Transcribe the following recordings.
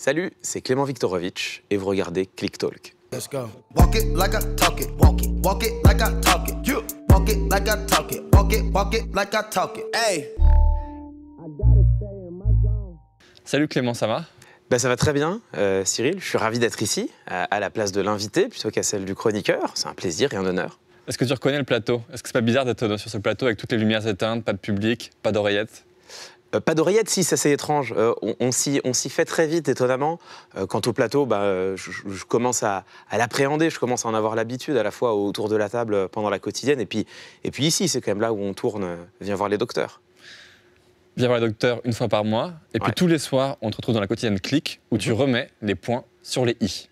Salut, c'est Clément Viktorovitch et vous regardez ClickTalk. Let's go. Walk it like I talk it. Walk it like I talk it. You walk it like I talk it. Walk it like I talk it. Hey. Salut Clément, ça va? Ça va très bien, Cyril. Je suis ravi d'être ici, à la place de l'invité plutôt qu'à celle du chroniqueur. C'est un plaisir et un honneur. Est-ce que tu reconnais le plateau? Est-ce que c'est pas bizarre d'être sur ce plateau avec toutes les lumières éteintes, pas de public, pas d'oreillettes? Pas d'oreillettes, si, ça c'est étrange. On s'y fait très vite, étonnamment. Quant au plateau, je commence à l'appréhender, je commence à en avoir l'habitude, à la fois autour de la table pendant la quotidienne, et puis ici, c'est quand même là où on tourne, viens voir les docteurs. Viens voir les docteurs une fois par mois, et puis tous les soirs, on te retrouve dans la quotidienne Click, où tu remets les points sur les i.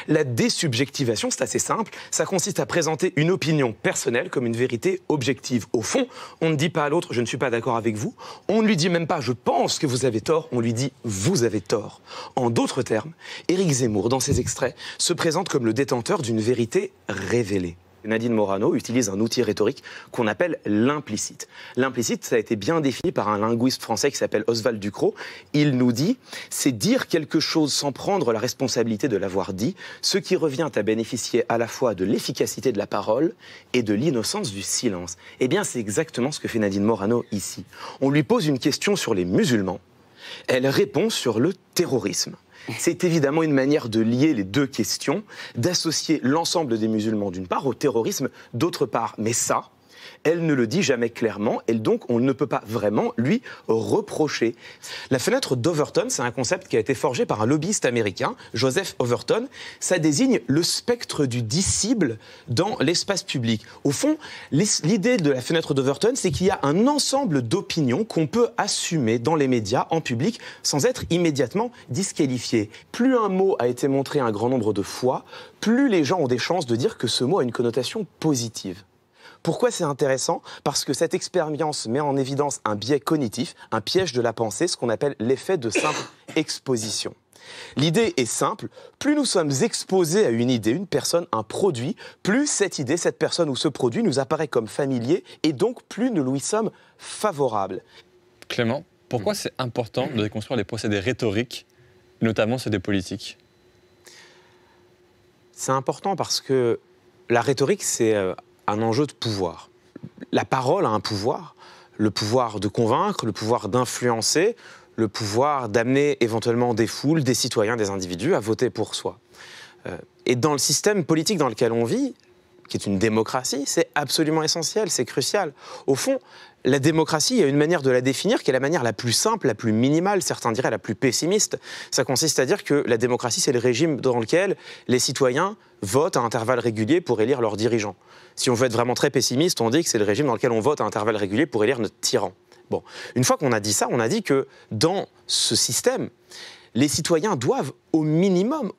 La désubjectivation, c'est assez simple. Ça consiste à présenter une opinion personnelle comme une vérité objective. Au fond, on ne dit pas à l'autre « je ne suis pas d'accord avec vous ». On ne lui dit même pas « je pense que vous avez tort », on lui dit « vous avez tort ». En d'autres termes, Éric Zemmour, dans ses extraits, se présente comme le détenteur d'une vérité révélée. Nadine Morano utilise un outil rhétorique qu'on appelle l'implicite. L'implicite, ça a été bien défini par un linguiste français qui s'appelle Oswald Ducrot. Il nous dit « c'est dire quelque chose sans prendre la responsabilité de l'avoir dit, ce qui revient à bénéficier à la fois de l'efficacité de la parole et de l'innocence du silence ». Eh bien, c'est exactement ce que fait Nadine Morano ici. On lui pose une question sur les musulmans. Elle répond sur le terrorisme. C'est évidemment une manière de lier les deux questions, d'associer l'ensemble des musulmans d'une part au terrorisme d'autre part. Mais ça, elle ne le dit jamais clairement et donc on ne peut pas vraiment lui reprocher. La fenêtre d'Overton, c'est un concept qui a été forgé par un lobbyiste américain, Joseph Overton. Ça désigne le spectre du disciple dans l'espace public. Au fond, l'idée de la fenêtre d'Overton, c'est qu'il y a un ensemble d'opinions qu'on peut assumer dans les médias, en public, sans être immédiatement disqualifié. Plus un mot a été montré un grand nombre de fois, plus les gens ont des chances de dire que ce mot a une connotation positive. Pourquoi c'est intéressant? Parce que cette expérience met en évidence un biais cognitif, un piège de la pensée, ce qu'on appelle l'effet de simple exposition. L'idée est simple, plus nous sommes exposés à une idée, une personne, un produit, plus cette idée, cette personne ou ce produit nous apparaît comme familier et donc plus nous lui sommes favorables. Clément, pourquoi c'est important de déconstruire les procédés rhétoriques, notamment ceux des politiques? C'est important parce que la rhétorique, c'est un enjeu de pouvoir. La parole a un pouvoir, le pouvoir de convaincre, le pouvoir d'influencer, le pouvoir d'amener éventuellement des foules, des citoyens, des individus à voter pour soi. Et dans le système politique dans lequel on vit, qui est une démocratie, c'est absolument essentiel, c'est crucial. Au fond, la démocratie, il y a une manière de la définir qui est la manière la plus simple, la plus minimale, certains diraient la plus pessimiste. Ça consiste à dire que la démocratie, c'est le régime dans lequel les citoyens votent à intervalles réguliers pour élire leurs dirigeants. Si on veut être vraiment très pessimiste, on dit que c'est le régime dans lequel on vote à intervalles réguliers pour élire notre tyran. Bon, une fois qu'on a dit ça, on a dit que dans ce système, les citoyens doivent au minimum,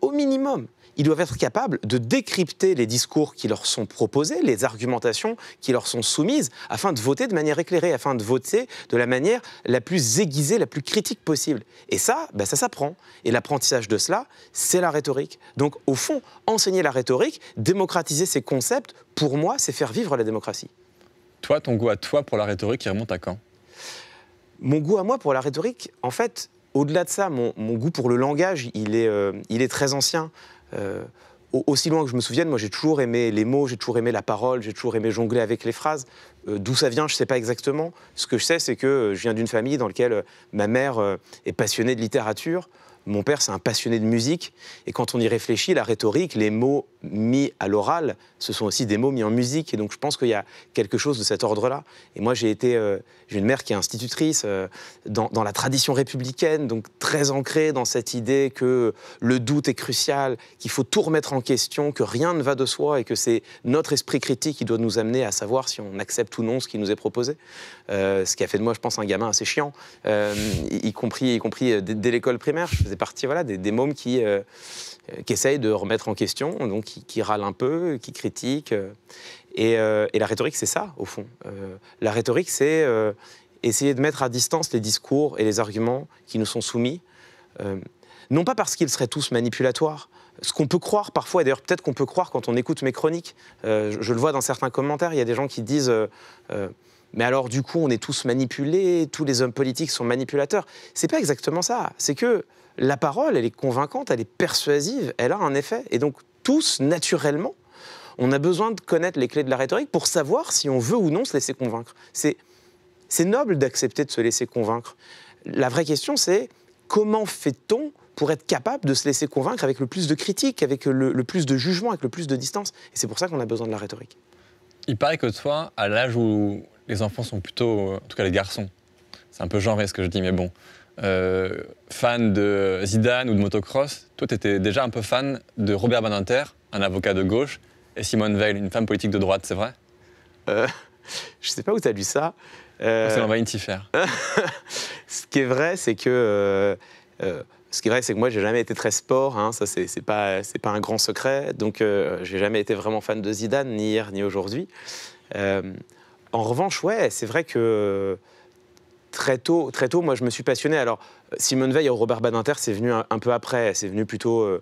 ils doivent être capables de décrypter les discours qui leur sont proposés, les argumentations qui leur sont soumises, afin de voter de manière éclairée, afin de voter de la manière la plus aiguisée, la plus critique possible. Et ça, ça s'apprend. Et l'apprentissage de cela, c'est la rhétorique. Donc, au fond, enseigner la rhétorique, démocratiser ces concepts, pour moi, c'est faire vivre la démocratie. Toi, ton goût à toi pour la rhétorique, il remonte à quand? Mon goût à moi pour la rhétorique, en fait, au-delà de ça, mon goût pour le langage, il est très ancien. Aussi loin que je me souvienne, moi j'ai toujours aimé les mots, j'ai toujours aimé la parole, j'ai toujours aimé jongler avec les phrases. D'où ça vient, je ne sais pas exactement. Ce que je sais, c'est que je viens d'une famille dans laquelle ma mère est passionnée de littérature, mon père c'est un passionné de musique, et quand on y réfléchit, la rhétorique, les mots mis à l'oral, ce sont aussi des mots mis en musique, et donc je pense qu'il y a quelque chose de cet ordre-là. Et moi j'ai une mère qui est institutrice dans la tradition républicaine, donc très ancrée dans cette idée que le doute est crucial, qu'il faut tout remettre en question, que rien ne va de soi, et que c'est notre esprit critique qui doit nous amener à savoir si on accepte ou non ce qui nous est proposé. Ce qui a fait de moi, je pense, un gamin assez chiant, y compris dès l'école primaire. Je faisais partie des mômes qui essayent de remettre en question, donc qui râlent un peu, qui critiquent. Et la rhétorique, c'est ça, au fond. La rhétorique, c'est essayer de mettre à distance les discours et les arguments qui nous sont soumis, non pas parce qu'ils seraient tous manipulatoires. Ce qu'on peut croire parfois, et d'ailleurs peut-être qu'on peut croire quand on écoute mes chroniques, je le vois dans certains commentaires, il y a des gens qui disent mais alors du coup on est tous manipulés, tous les hommes politiques sont manipulateurs. C'est pas exactement ça. C'est que la parole, elle est convaincante, elle est persuasive, elle a un effet. Et donc tous, naturellement, on a besoin de connaître les clés de la rhétorique pour savoir si on veut ou non se laisser convaincre. C'est noble d'accepter de se laisser convaincre. La vraie question, c'est comment fait-on pour être capable de se laisser convaincre avec le plus de critiques, avec le plus de jugement, avec le plus de distance. Et c'est pour ça qu'on a besoin de la rhétorique. Il paraît que toi, à l'âge où les enfants sont plutôt, en tout cas les garçons, c'est un peu genré ce que je dis, mais bon, fan de Zidane ou de motocross, toi tu étais déjà un peu fan de Robert Badinter, un avocat de gauche, et Simone Veil, une femme politique de droite, c'est vrai? Je sais pas où tu as lu ça. C'est dans Vanity Fair. Ce qui est vrai, c'est que... moi, j'ai jamais été très sport, hein, ça c'est pas un grand secret, donc j'ai jamais été vraiment fan de Zidane, ni hier ni aujourd'hui. En revanche, ouais, c'est vrai que très tôt, moi je me suis passionné. Alors Simone Veil et Robert Badinter, c'est venu un peu après, c'est venu plutôt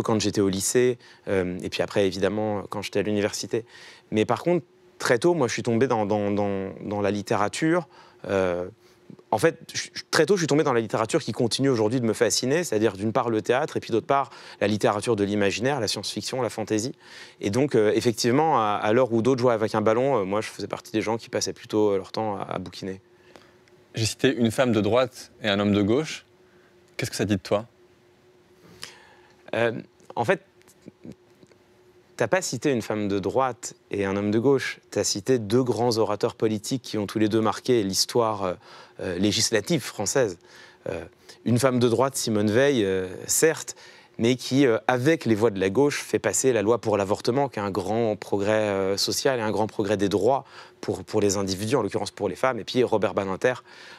quand j'étais au lycée, et puis après évidemment quand j'étais à l'université. Mais par contre, très tôt, moi je suis tombé dans la littérature. En fait, très tôt, je suis tombé dans la littérature qui continue aujourd'hui de me fasciner, c'est-à-dire d'une part le théâtre et puis d'autre part la littérature de l'imaginaire, la science-fiction, la fantaisie. Et donc, effectivement, à l'heure où d'autres jouaient avec un ballon, moi, je faisais partie des gens qui passaient plutôt leur temps à bouquiner. J'ai cité une femme de droite et un homme de gauche. Qu'est-ce que ça dit de toi? En fait, t'as pas cité une femme de droite et un homme de gauche. T'as cité deux grands orateurs politiques qui ont tous les deux marqué l'histoire législative française. Une femme de droite, Simone Veil, certes, mais qui, avec les voix de la gauche, fait passer la loi pour l'avortement, qui est un grand progrès social et un grand progrès des droits pour les individus, en l'occurrence pour les femmes. Et puis Robert Badinter,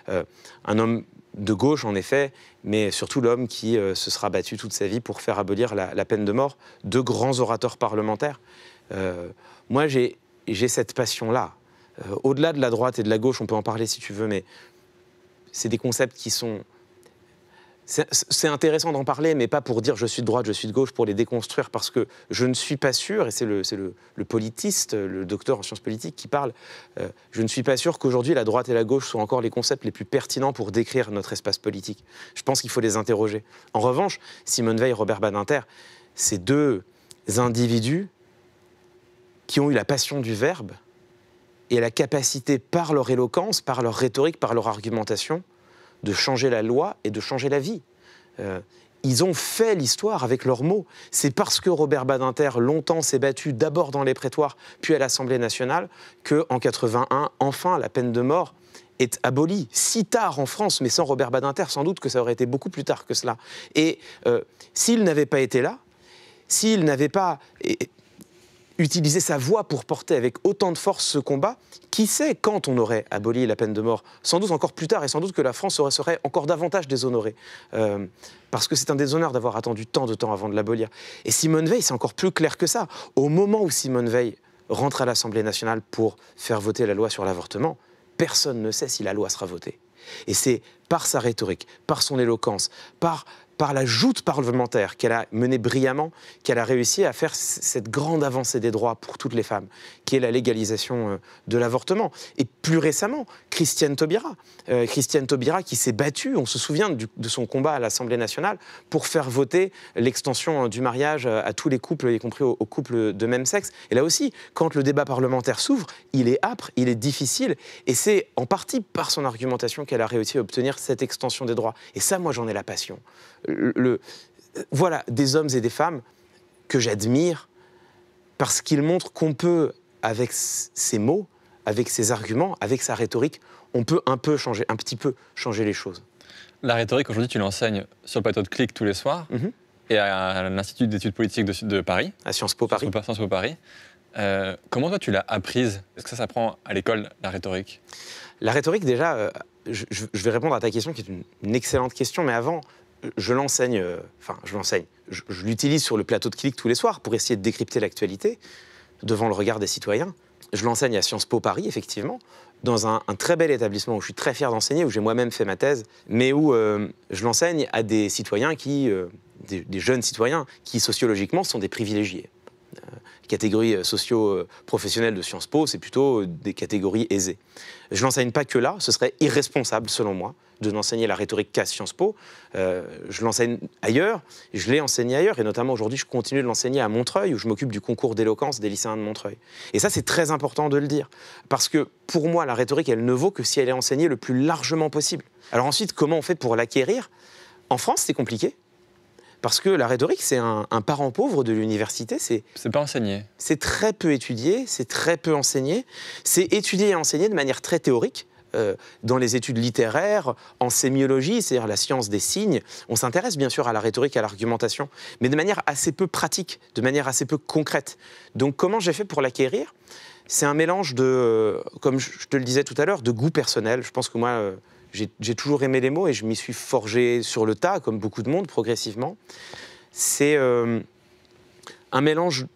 un homme de gauche, en effet, mais surtout l'homme qui se sera battu toute sa vie pour faire abolir la peine de mort. Deux grands orateurs parlementaires. Moi, j'ai cette passion-là. Au-delà de la droite et de la gauche, on peut en parler si tu veux, mais c'est des concepts qui sont... C'est intéressant d'en parler, mais pas pour dire je suis de droite, je suis de gauche, pour les déconstruire, parce que je ne suis pas sûr, et c'est le politiste, le docteur en sciences politiques qui parle, je ne suis pas sûr qu'aujourd'hui la droite et la gauche soient encore les concepts les plus pertinents pour décrire notre espace politique. Je pense qu'il faut les interroger. En revanche, Simone Veil, Robert Badinter, c'est deux individus qui ont eu la passion du verbe et la capacité, par leur éloquence, par leur rhétorique, par leur argumentation, de changer la loi et de changer la vie. Ils ont fait l'histoire avec leurs mots. C'est parce que Robert Badinter, longtemps, s'est battu d'abord dans les prétoires, puis à l'Assemblée nationale, qu'en 81, enfin, la peine de mort est abolie. Si tard en France, mais sans Robert Badinter, sans doute que ça aurait été beaucoup plus tard que cela. Et s'il n'avait pas été là, s'il n'avait pas utiliser sa voix pour porter avec autant de force ce combat, qui sait quand on aurait aboli la peine de mort? Sans doute encore plus tard, et sans doute que la France serait encore davantage déshonorée. Parce que c'est un déshonneur d'avoir attendu tant de temps avant de l'abolir. Et Simone Veil, c'est encore plus clair que ça. Au moment où Simone Veil rentre à l'Assemblée nationale pour faire voter la loi sur l'avortement, personne ne sait si la loi sera votée. Et c'est par sa rhétorique, par son éloquence, par la joute parlementaire qu'elle a menée brillamment, qu'elle a réussi à faire cette grande avancée des droits pour toutes les femmes, qui est la légalisation de l'avortement. Et plus récemment, Christiane Taubira. Christiane Taubira qui s'est battue, on se souvient de son combat à l'Assemblée nationale, pour faire voter l'extension du mariage à tous les couples, y compris aux couples de même sexe. Et là aussi, quand le débat parlementaire s'ouvre, il est âpre, il est difficile, et c'est en partie par son argumentation qu'elle a réussi à obtenir cette extension des droits. Et ça, moi, j'en ai la passion. Voilà, des hommes et des femmes que j'admire parce qu'ils montrent qu'on peut, avec ses mots, avec ses arguments, avec sa rhétorique, on peut un petit peu changer les choses. La rhétorique, aujourd'hui, tu l'enseignes sur le plateau de Click tous les soirs et à l'Institut d'études politiques de Paris. À Sciences Po Paris. Sciences Po Paris. Comment toi, tu l'as apprise? Est-ce que ça s'apprend à l'école, la rhétorique? La rhétorique, déjà, je vais répondre à ta question, qui est une excellente question, mais avant... Je l'enseigne, je l'utilise sur le plateau de Click tous les soirs pour essayer de décrypter l'actualité devant le regard des citoyens. Je l'enseigne à Sciences Po Paris, effectivement, dans un très bel établissement où je suis très fier d'enseigner, où j'ai moi-même fait ma thèse, mais où je l'enseigne à des citoyens des jeunes citoyens qui, sociologiquement, sont des privilégiés. catégories socio-professionnelles de Sciences Po, c'est plutôt des catégories aisées. Je l'enseigne pas que là, ce serait irresponsable selon moi de n'enseigner la rhétorique qu'à Sciences Po. Je l'enseigne ailleurs, je l'ai enseigné ailleurs, et notamment aujourd'hui je continue de l'enseigner à Montreuil, où je m'occupe du concours d'éloquence des lycéens de Montreuil. Et ça c'est très important de le dire, parce que pour moi la rhétorique elle ne vaut que si elle est enseignée le plus largement possible. Alors ensuite, comment on fait pour l'acquérir? En France c'est compliqué. Parce que la rhétorique, c'est un parent pauvre de l'université. C'est pas enseigné. C'est très peu étudié, c'est très peu enseigné. C'est étudié et enseigné de manière très théorique. Dans les études littéraires, en sémiologie, c'est-à-dire la science des signes, on s'intéresse bien sûr à la rhétorique, à l'argumentation, mais de manière assez peu pratique, de manière assez peu concrète. Donc comment j'ai fait pour l'acquérir? C'est un mélange de, comme je te le disais tout à l'heure, de goût personnel. Je pense que moi... J'ai toujours aimé les mots et je m'y suis forgé sur le tas, comme beaucoup de monde, progressivement. C'est un mélange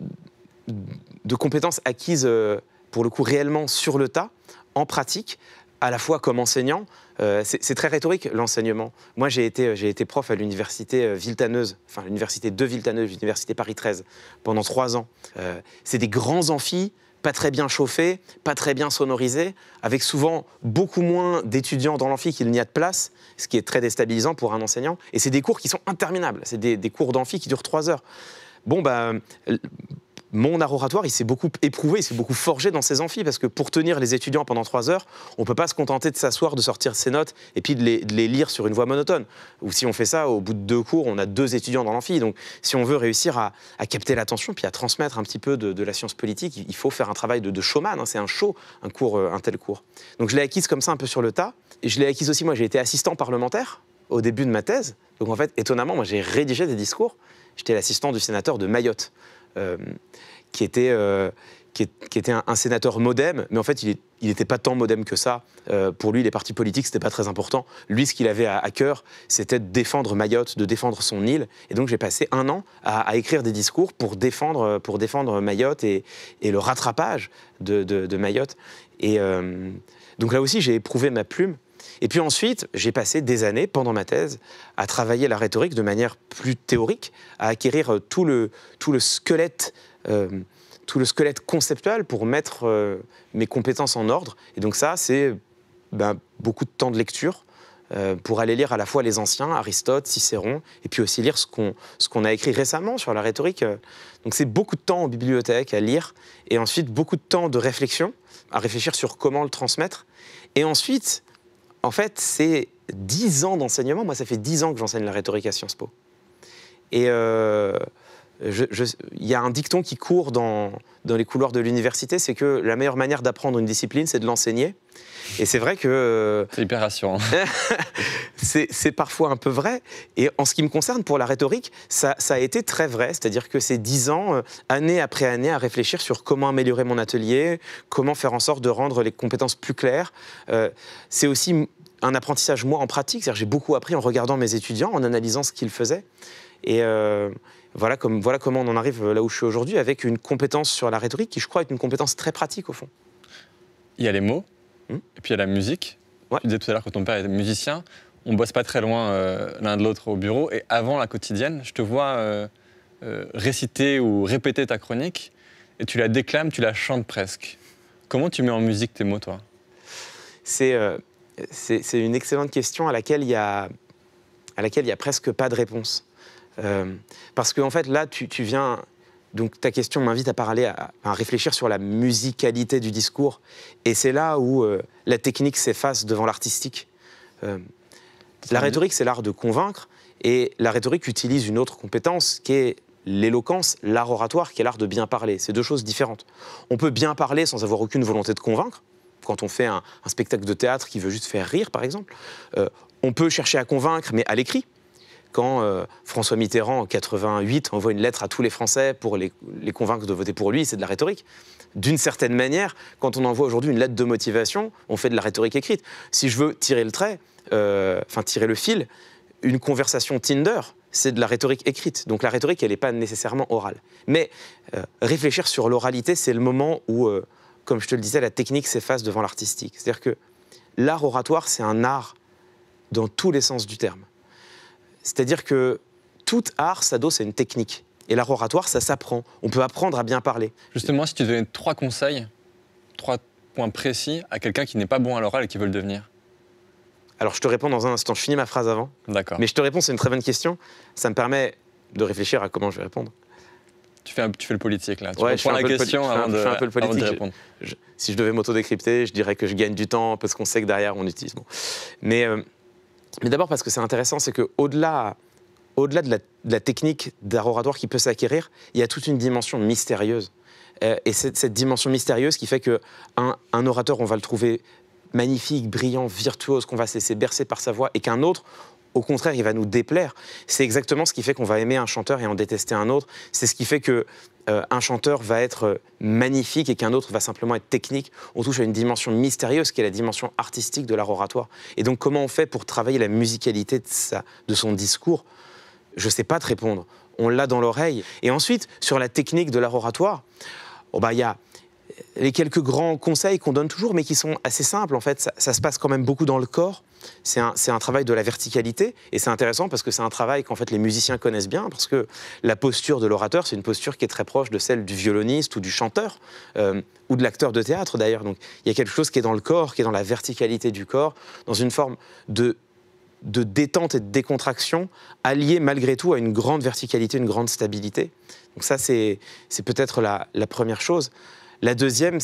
de compétences acquises, pour le coup, réellement sur le tas, en pratique, à la fois comme enseignant. C'est très rhétorique, l'enseignement. Moi, j'ai été prof à l'université Villetaneuse, enfin l'université de Villetaneuse, l'université Paris 13, pendant 3 ans. C'est des grands amphis, pas très bien chauffés, pas très bien sonorisés, avec souvent beaucoup moins d'étudiants dans l'amphi qu'il n'y a de place, ce qui est très déstabilisant pour un enseignant. Et c'est des cours qui sont interminables, c'est des cours d'amphi qui durent 3 heures. Bon, mon art oratoire, il s'est beaucoup éprouvé, il s'est beaucoup forgé dans ces amphis, parce que pour tenir les étudiants pendant 3 heures, on ne peut pas se contenter de s'asseoir, de sortir ses notes et puis de les lire sur une voix monotone. Ou si on fait ça, au bout de 2 cours, on a 2 étudiants dans l'amphi. Donc si on veut réussir à capter l'attention, puis à transmettre un petit peu de la science politique, il faut faire un travail de showman, hein, c'est un show, un tel cours. Donc je l'ai acquise comme ça, un peu sur le tas. Et je l'ai acquise aussi, moi j'ai été assistant parlementaire au début de ma thèse. Donc en fait, étonnamment, moi j'ai rédigé des discours. J'étais l'assistant du sénateur de Mayotte. Qui était un sénateur modem, mais en fait, il n'était pas tant modem que ça. Pour lui, les partis politiques, c'était pas très important. Lui, ce qu'il avait à cœur, c'était de défendre Mayotte, de défendre son île. Et donc, j'ai passé 1 an à écrire des discours pour défendre Mayotte et le rattrapage de Mayotte. Et donc là aussi, j'ai éprouvé ma plume. Et puis ensuite, j'ai passé des années, pendant ma thèse, à travailler la rhétorique de manière plus théorique, à acquérir tout le squelette conceptuel pour mettre mes compétences en ordre. Et donc ça, c'est beaucoup de temps de lecture pour aller lire à la fois les anciens, Aristote, Cicéron, et puis aussi lire ce qu'on a écrit récemment sur la rhétorique. Donc c'est beaucoup de temps en bibliothèque à lire, et ensuite beaucoup de temps de réflexion, à réfléchir sur comment le transmettre. Et ensuite... En fait, c'est 10 ans d'enseignement. Moi, ça fait 10 ans que j'enseigne la rhétorique à Sciences Po. Et il y a un dicton qui court dans les couloirs de l'université, c'est que la meilleure manière d'apprendre une discipline, c'est de l'enseigner. Et c'est vrai que... c'est hyper rassurant. c'est parfois un peu vrai. Et en ce qui me concerne, pour la rhétorique, ça a été très vrai. C'est-à-dire que c'est 10 ans, année après année, à réfléchir sur comment améliorer mon atelier, comment faire en sorte de rendre les compétences plus claires. C'est aussi un apprentissage, moi, en pratique. C'est-à-dire que j'ai beaucoup appris en regardant mes étudiants, en analysant ce qu'ils faisaient. Et voilà comment on en arrive là où je suis aujourd'hui, avec une compétence sur la rhétorique qui, je crois, est une compétence très pratique, au fond. Il y a les mots, et puis il y a la musique. Ouais. Tu disais tout à l'heure que ton père était musicien. On bosse pas très loin l'un de l'autre au bureau. Et avant la quotidienne, je te vois réciter ou répéter ta chronique, et tu la déclames, tu la chantes presque. Comment tu mets en musique tes mots, toi? C'est une excellente question à laquelle il y a presque pas de réponse. Parce qu'en fait, là, tu viens... Donc ta question m'invite à parler, à réfléchir sur la musicalité du discours. Et c'est là où la technique s'efface devant l'artistique. La rhétorique, c'est l'art de convaincre. Et la rhétorique utilise une autre compétence qui est l'éloquence, l'art oratoire, qui est l'art de bien parler. C'est 2 choses différentes. On peut bien parler sans avoir aucune volonté de convaincre. Quand on fait un spectacle de théâtre qui veut juste faire rire, par exemple. On peut chercher à convaincre, mais à l'écrit. Quand François Mitterrand, en 88, envoie une lettre à tous les Français pour les convaincre de voter pour lui, c'est de la rhétorique. D'une certaine manière, quand on envoie aujourd'hui une lettre de motivation, on fait de la rhétorique écrite. Si je veux tirer le trait, tirer le fil, une conversation Tinder, c'est de la rhétorique écrite. Donc la rhétorique, elle n'est pas nécessairement orale. Mais réfléchir sur l'oralité, c'est le moment où, comme je te le disais, la technique s'efface devant l'artistique. C'est-à-dire que l'art oratoire, c'est un art dans tous les sens du terme. C'est-à-dire que tout art s'adosse à une technique. Et l'art oratoire, ça s'apprend. On peut apprendre à bien parler. Justement, si tu donnais 3 conseils, 3 points précis à quelqu'un qui n'est pas bon à l'oral et qui veut le devenir. Alors, je te réponds dans un instant. Je finis ma phrase avant. D'accord. Mais je te réponds, c'est une très bonne question. Ça me permet de réfléchir à comment je vais répondre. Tu fais le politique, là. Tu Ouais, reprends la question je fais un peu le avant d'y politique. répondre. Si je devais m'auto-décrypter, je dirais que je gagne du temps parce qu'on sait que derrière, on utilise. Bon. Mais d'abord, parce que c'est intéressant, c'est qu'au-delà de la technique d'art oratoire qui peut s'acquérir, il y a toute une dimension mystérieuse. Et c'est cette dimension mystérieuse qui fait qu'un orateur, on va le trouver magnifique, brillant, virtuose, qu'on va se laisser bercer par sa voix, et qu'un autre, au contraire, il va nous déplaire. C'est exactement ce qui fait qu'on va aimer un chanteur et en détester un autre. C'est ce qui fait qu'un chanteur va être magnifique et qu'un autre va simplement être technique. On touche à une dimension mystérieuse qui est la dimension artistique de l'art oratoire. Et donc, comment on fait pour travailler la musicalité de son discours ? Je ne sais pas te répondre. On l'a dans l'oreille. Et ensuite, sur la technique de l'art oratoire, il y a les quelques grands conseils qu'on donne toujours, mais qui sont assez simples. En fait, ça se passe quand même beaucoup dans le corps. C'est un travail de la verticalité. Et c'est intéressant parce que c'est un travail qu'en fait les musiciens connaissent bien, parce que la posture de l'orateur, c'est une posture qui est très proche de celle du violoniste ou du chanteur, ou de l'acteur de théâtre d'ailleurs. Donc il y a quelque chose qui est dans le corps, qui est dans la verticalité du corps, dans une forme de détente et de décontraction, alliée malgré tout à une grande verticalité, une grande stabilité. Donc ça, c'est peut-être la première chose. La deuxième,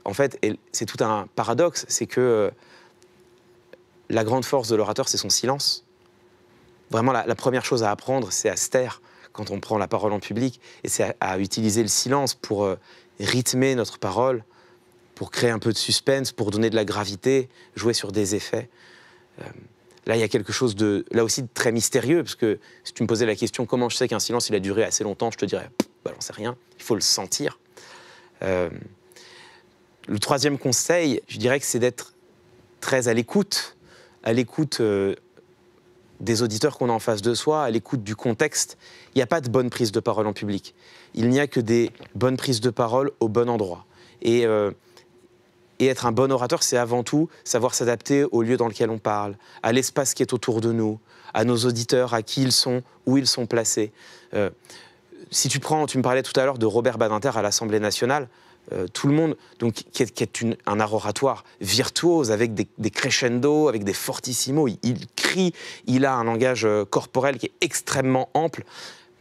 en fait, et c'est tout un paradoxe, c'est que la grande force de l'orateur, c'est son silence. Vraiment, la première chose à apprendre, c'est à se taire quand on prend la parole en public, et c'est à utiliser le silence pour rythmer notre parole, pour créer un peu de suspense, pour donner de la gravité, jouer sur des effets. Là, il y a quelque chose là aussi de très mystérieux, parce que si tu me posais la question comment je sais qu'un silence il a duré assez longtemps, je te dirais, j'en sais rien, il faut le sentir. Le troisième conseil, je dirais que c'est d'être très à l'écoute des auditeurs qu'on a en face de soi, à l'écoute du contexte. Il n'y a pas de bonne prise de parole en public. Il n'y a que des bonnes prises de parole au bon endroit. Et être un bon orateur, c'est avant tout savoir s'adapter au lieu dans lequel on parle, à l'espace qui est autour de nous, à nos auditeurs, à qui ils sont, où ils sont placés. Si tu me parlais tout à l'heure de Robert Badinter à l'Assemblée nationale, tout le monde, donc, qui est un art oratoire virtuose, avec des crescendo, avec des fortissimos, il crie, il a un langage corporel qui est extrêmement ample.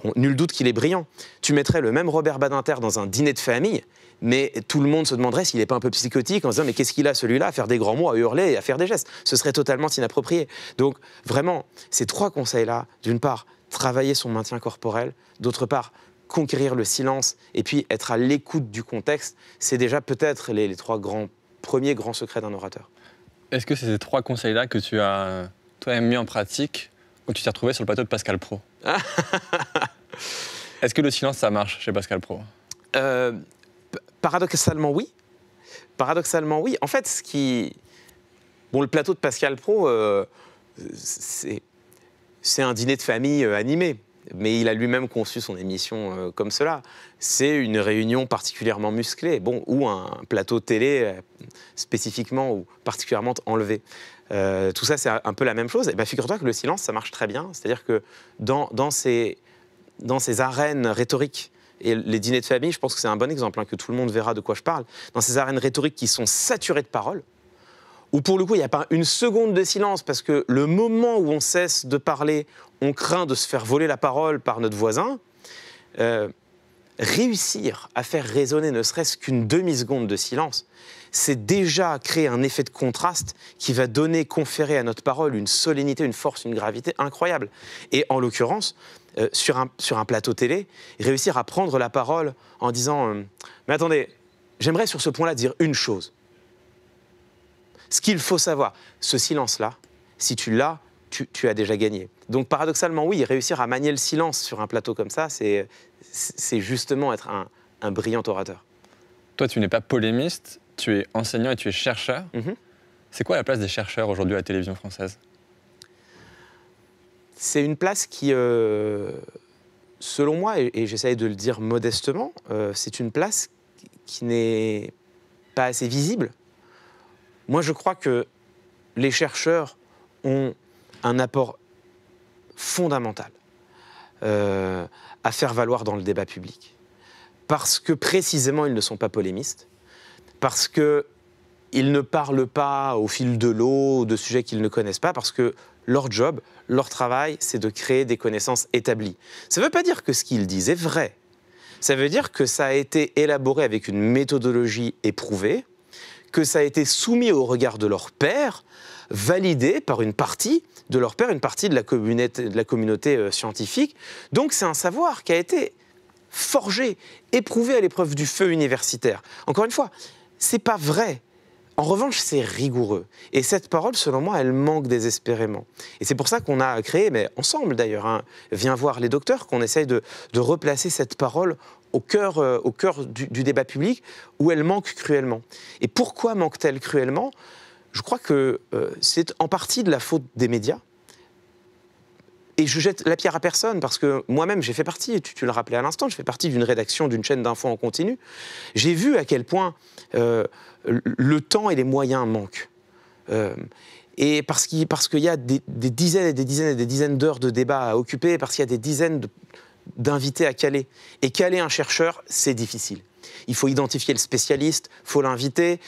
Bon, nul doute qu'il est brillant. Tu mettrais le même Robert Badinter dans un dîner de famille, mais tout le monde se demanderait s'il n'est pas un peu psychotique en se disant « mais qu'est-ce qu'il a celui-là à faire des grands mots, à hurler et à faire des gestes ?» Ce serait totalement inapproprié. Donc vraiment, ces 3 conseils-là, d'une part, travailler son maintien corporel, d'autre part, conquérir le silence et puis être à l'écoute du contexte, c'est déjà peut-être les 3 premiers grands secrets d'un orateur. Est-ce que c'est ces 3 conseils-là que tu as toi-même mis en pratique quand tu t'es retrouvé sur le plateau de Pascal Praud? Est-ce que le silence, ça marche chez Pascal Praud? Paradoxalement, oui. Paradoxalement, oui. En fait, le plateau de Pascal Praud, c'est un dîner de famille animé. Mais il a lui-même conçu son émission comme cela. C'est une réunion particulièrement musclée, ou un plateau télé spécifiquement ou particulièrement enlevé. Tout ça, c'est un peu la même chose. Et figure-toi que le silence, ça marche très bien. C'est-à-dire que dans ces arènes rhétoriques, et les dîners de famille, je pense que c'est un bon exemple, que tout le monde verra de quoi je parle, dans ces arènes rhétoriques qui sont saturées de paroles, où pour le coup, il n'y a pas une seconde de silence, parce que le moment où on cesse de parler, on craint de se faire voler la parole par notre voisin, réussir à faire résonner ne serait-ce qu'une demi-seconde de silence, c'est déjà créer un effet de contraste qui va conférer à notre parole une solennité, une force, une gravité incroyable. Et en l'occurrence, sur un plateau télé, réussir à prendre la parole en disant « Mais attendez, j'aimerais sur ce point-là dire une chose. Ce qu'il faut savoir, ce silence-là, si tu l'as, tu as déjà gagné. » Donc paradoxalement, oui, réussir à manier le silence sur un plateau comme ça, c'est justement être un brillant orateur. Toi, tu n'es pas polémiste, tu es enseignant et tu es chercheur. Mm-hmm. C'est quoi la place des chercheurs aujourd'hui à la télévision française? C'est une place qui, selon moi, et j'essaye de le dire modestement, c'est une place qui n'est pas assez visible. Moi, je crois que les chercheurs ont un apport fondamental à faire valoir dans le débat public. Parce que précisément, ils ne sont pas polémistes, parce qu'ils ne parlent pas au fil de l'eau de sujets qu'ils ne connaissent pas, parce que leur job, leur travail, c'est de créer des connaissances établies. Ça ne veut pas dire que ce qu'ils disent est vrai. Ça veut dire que ça a été élaboré avec une méthodologie éprouvée, que ça a été soumis au regard de leurs pairs, validé par une partie de leurs pairs, une partie de la communauté scientifique. Donc c'est un savoir qui a été forgé, éprouvé à l'épreuve du feu universitaire. Encore une fois, c'est pas vrai. En revanche, c'est rigoureux. Et cette parole, selon moi, elle manque désespérément. Et c'est pour ça qu'on a créé, mais ensemble d'ailleurs, hein, Viens voir les docteurs, qu'on essaye de replacer cette parole au cœur du débat public, où elle manque cruellement. Et pourquoi manque-t-elle cruellement ? Je crois que c'est en partie de la faute des médias. Et je jette la pierre à personne, parce que moi-même, j'ai fait partie, tu le rappelais à l'instant, je fais partie d'une rédaction d'une chaîne d'infos en continu. J'ai vu à quel point le temps et les moyens manquent. Et parce qu'il y a des dizaines et des dizaines et des dizaines d'heures de débat à occuper, parce qu'il y a des dizaines d'invités à caler. Et caler un chercheur, c'est difficile. Il faut identifier le spécialiste, il faut l'inviter.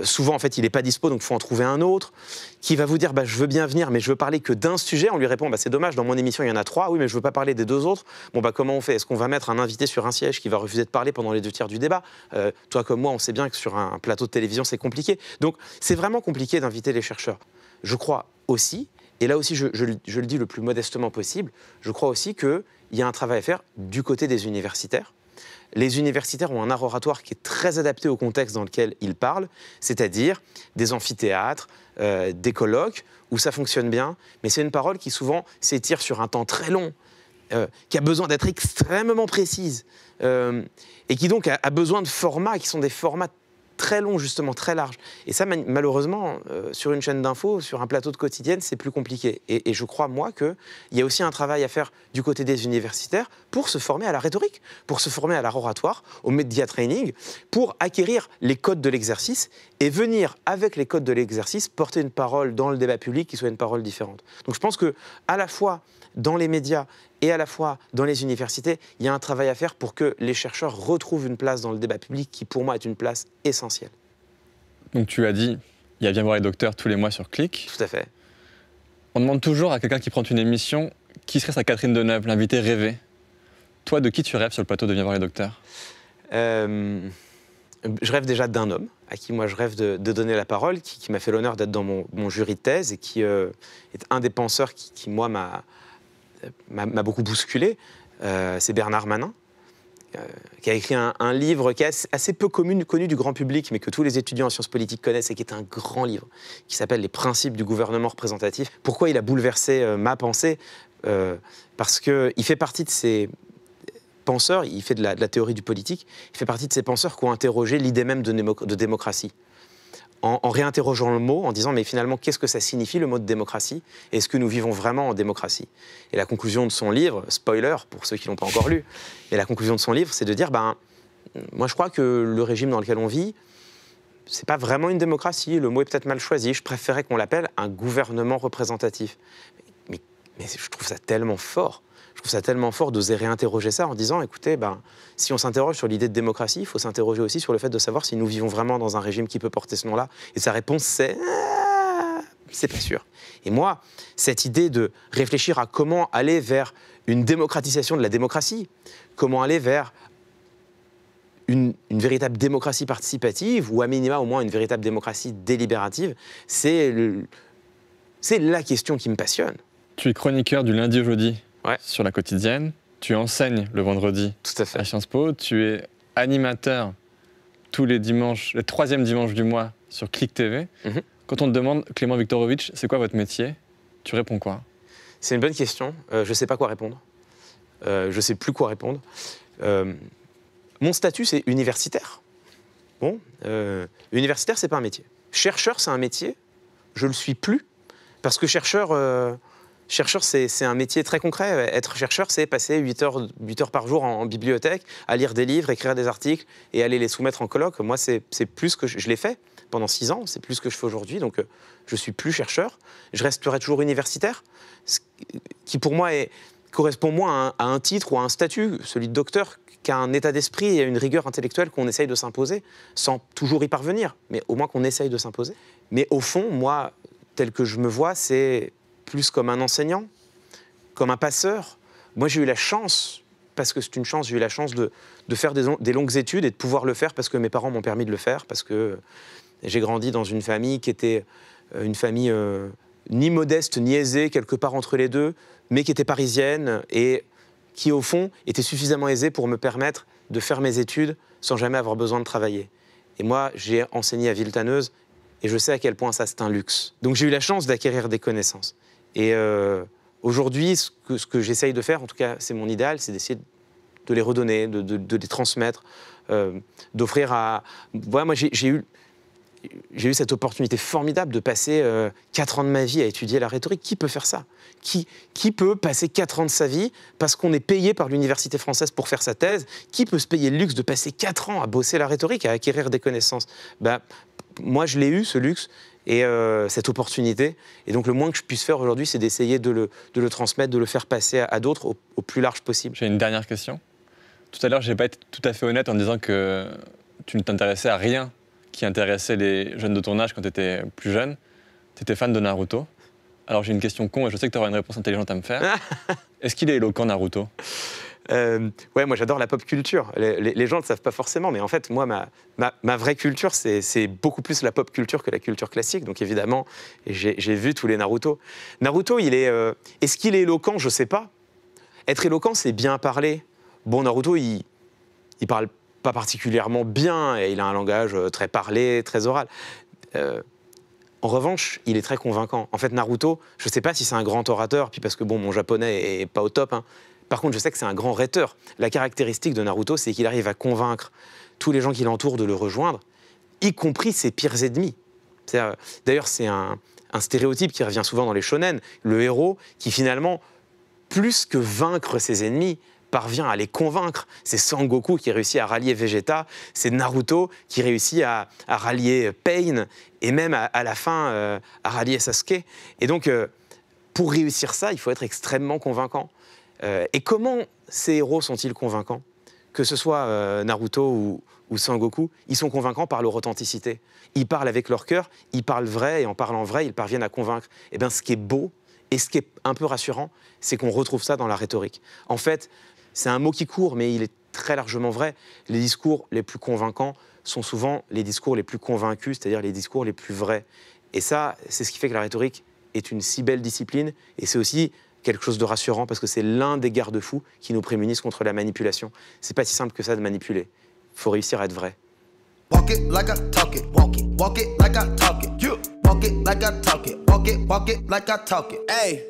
Souvent, en fait, il n'est pas dispo, donc il faut en trouver un autre qui va vous dire je veux bien venir, mais je veux parler que d'un sujet. On lui répond c'est dommage, dans mon émission, il y en a 3. Oui, mais je ne veux pas parler des 2 autres. Bon, comment on fait ? Est-ce qu'on va mettre un invité sur un siège qui va refuser de parler pendant les 2 tiers du débat ? Toi comme moi, on sait bien que sur un plateau de télévision, c'est compliqué. Donc, c'est vraiment compliqué d'inviter les chercheurs. Je crois aussi, et là aussi, je le dis le plus modestement possible, je crois aussi qu'il y a un travail à faire du côté des universitaires. Les universitaires ont un art oratoire qui est très adapté au contexte dans lequel ils parlent, c'est-à-dire des amphithéâtres, des colloques, où ça fonctionne bien, mais c'est une parole qui souvent s'étire sur un temps très long, qui a besoin d'être extrêmement précise, et qui donc a besoin de formats qui sont des formats très longs, justement, très larges. Et ça, malheureusement, sur une chaîne d'infos, sur un plateau de quotidienne, c'est plus compliqué. Et je crois, moi, qu'il y a aussi un travail à faire du côté des universitaires pour se former à la rhétorique, pour se former à l'art oratoire, au media training, pour acquérir les codes de l'exercice et venir, avec les codes de l'exercice, porter une parole dans le débat public qui soit une parole différente. Donc je pense qu'à la fois dans les médias et à la fois dans les universités, il y a un travail à faire pour que les chercheurs retrouvent une place dans le débat public qui, pour moi, est une place essentielle. Donc tu as dit, il y a Viens voir les docteurs tous les mois sur Click. Tout à fait. On demande toujours à quelqu'un qui prend une émission, qui serait sa Catherine Deneuve, l'invité rêvé. Toi, de qui tu rêves sur le plateau de Viens voir les docteurs ? Je rêve déjà d'un homme, à qui moi je rêve de donner la parole, qui m'a fait l'honneur d'être dans mon jury de thèse et qui est un des penseurs qui moi, m'a beaucoup bousculé. C'est Bernard Manin, qui a écrit un livre qui est assez peu connu du grand public, mais que tous les étudiants en sciences politiques connaissent et qui est un grand livre, qui s'appelle « Les principes du gouvernement représentatif ». Pourquoi il a bouleversé ma pensée ? Parce qu'il fait partie de ces penseurs, il fait de la théorie du politique, il fait partie de ces penseurs qui ont interrogé l'idée même de démocratie. En réinterrogeant le mot, en disant mais finalement qu'est-ce que ça signifie le mot de démocratie ? Est-ce que nous vivons vraiment en démocratie ? Et la conclusion de son livre, spoiler pour ceux qui ne l'ont pas encore lu, et la conclusion de son livre c'est de dire moi je crois que le régime dans lequel on vit, c'est pas vraiment une démocratie, le mot est peut-être mal choisi, je préférais qu'on l'appelle un gouvernement représentatif. Mais je trouve ça tellement fort. Je trouve ça tellement fort d'oser réinterroger ça en disant, écoutez, si on s'interroge sur l'idée de démocratie, il faut s'interroger aussi sur le fait de savoir si nous vivons vraiment dans un régime qui peut porter ce nom-là. Et sa réponse, c'est pas sûr. Et moi, cette idée de réfléchir à comment aller vers une démocratisation de la démocratie, comment aller vers une véritable démocratie participative, ou à minima au moins une véritable démocratie délibérative, c'est la question qui me passionne. Tu es chroniqueur du lundi au jeudi. Ouais. Sur la quotidienne, tu enseignes le vendredi. Tout à fait. À Sciences Po, tu es animateur tous les dimanches, le 3e dimanche du mois sur Click TV. Mm-hmm. Quand on te demande, Clément Viktorovitch, c'est quoi votre métier ? Tu réponds quoi ? C'est une bonne question. Je ne sais pas quoi répondre. Je ne sais plus quoi répondre. Mon statut, c'est universitaire. Bon, universitaire, c'est pas un métier. Chercheur, c'est un métier. Je le suis plus parce que chercheur, c'est un métier très concret. Être chercheur, c'est passer 8 heures par jour en bibliothèque, à lire des livres, écrire des articles et aller les soumettre en colloque. Moi, c'est plus que je l'ai fait pendant 6 ans, c'est plus ce que je fais aujourd'hui. Donc, je suis plus chercheur. Je resterai toujours universitaire, qui pour moi est, correspond moins à un titre ou à un statut, celui de docteur, qu'à un état d'esprit et à une rigueur intellectuelle qu'on essaye de s'imposer, sans toujours y parvenir, mais au moins qu'on essaye de s'imposer. Mais au fond, moi, tel que je me vois, c'est plus comme un enseignant, comme un passeur. Moi, j'ai eu la chance, parce que c'est une chance, j'ai eu la chance de faire des longues études et de pouvoir le faire parce que mes parents m'ont permis de le faire, parce que j'ai grandi dans une famille qui était une famille ni modeste ni aisée, quelque part entre les deux, mais qui était parisienne et qui, au fond, était suffisamment aisée pour me permettre de faire mes études sans jamais avoir besoin de travailler. Et moi, j'ai enseigné à Villetaneuse et je sais à quel point ça, c'est un luxe. Donc j'ai eu la chance d'acquérir des connaissances. Et aujourd'hui, ce que j'essaye de faire, en tout cas, c'est mon idéal, c'est d'essayer de les redonner, de les transmettre, d'offrir à... Voilà, moi, j'ai eu cette opportunité formidable de passer 4 ans de ma vie à étudier la rhétorique. Qui peut faire ça ? Qui peut passer 4 ans de sa vie parce qu'on est payé par l'université française pour faire sa thèse ? Qui peut se payer le luxe de passer 4 ans à bosser la rhétorique, à acquérir des connaissances ? Moi, je l'ai eu, ce luxe, et cette opportunité. Et donc, le moins que je puisse faire aujourd'hui, c'est d'essayer de le transmettre, de le faire passer à d'autres au plus large possible. J'ai une dernière question. Tout à l'heure, je n'ai pas été tout à fait honnête en disant que tu ne t'intéressais à rien qui intéressait les jeunes de ton âge quand tu étais plus jeune. Tu étais fan de Naruto. Alors j'ai une question con et je sais que tu auras une réponse intelligente à me faire. Est-ce qu'il est éloquent, Naruto ? Ouais, moi j'adore la pop culture. Les gens ne le savent pas forcément, mais en fait, moi, ma vraie culture, c'est beaucoup plus la pop culture que la culture classique. Donc évidemment, j'ai vu tous les Naruto. Naruto, est-ce qu'il est éloquent ? Je ne sais pas. Être éloquent, c'est bien parler. Bon, Naruto, il parle pas particulièrement bien, et il a un langage très parlé, très oral. En revanche, il est très convaincant. En fait, Naruto, je ne sais pas si c'est un grand orateur, puis parce que bon, mon japonais est pas au top, hein. Par contre, je sais que c'est un grand rhéteur. La caractéristique de Naruto, c'est qu'il arrive à convaincre tous les gens qui l'entourent de le rejoindre, y compris ses pires ennemis. D'ailleurs, c'est un stéréotype qui revient souvent dans les shonen. Le héros qui, finalement, plus que vaincre ses ennemis, parvient à les convaincre. C'est Sangoku qui réussit à rallier Vegeta, c'est Naruto qui réussit à rallier Pain, et même à la fin à rallier Sasuke. Et donc, pour réussir ça, il faut être extrêmement convaincant. Et comment ces héros sont-ils convaincants ? Que ce soit Naruto ou Sangoku, ils sont convaincants par leur authenticité. Ils parlent avec leur cœur, ils parlent vrai, et en parlant vrai, ils parviennent à convaincre. Et bien, ce qui est beau, et ce qui est un peu rassurant, c'est qu'on retrouve ça dans la rhétorique. En fait, c'est un mot qui court, mais il est très largement vrai. Les discours les plus convaincants sont souvent les discours les plus convaincus, c'est-à-dire les discours les plus vrais. Et ça, c'est ce qui fait que la rhétorique est une si belle discipline, et c'est aussi quelque chose de rassurant, parce que c'est l'un des garde-fous qui nous prémunissent contre la manipulation. C'est pas si simple que ça de manipuler. Il faut réussir à être vrai. Walk it like I talk it, walk it like I talk it, walk it like I talk it, walk it like I talk it, ayy.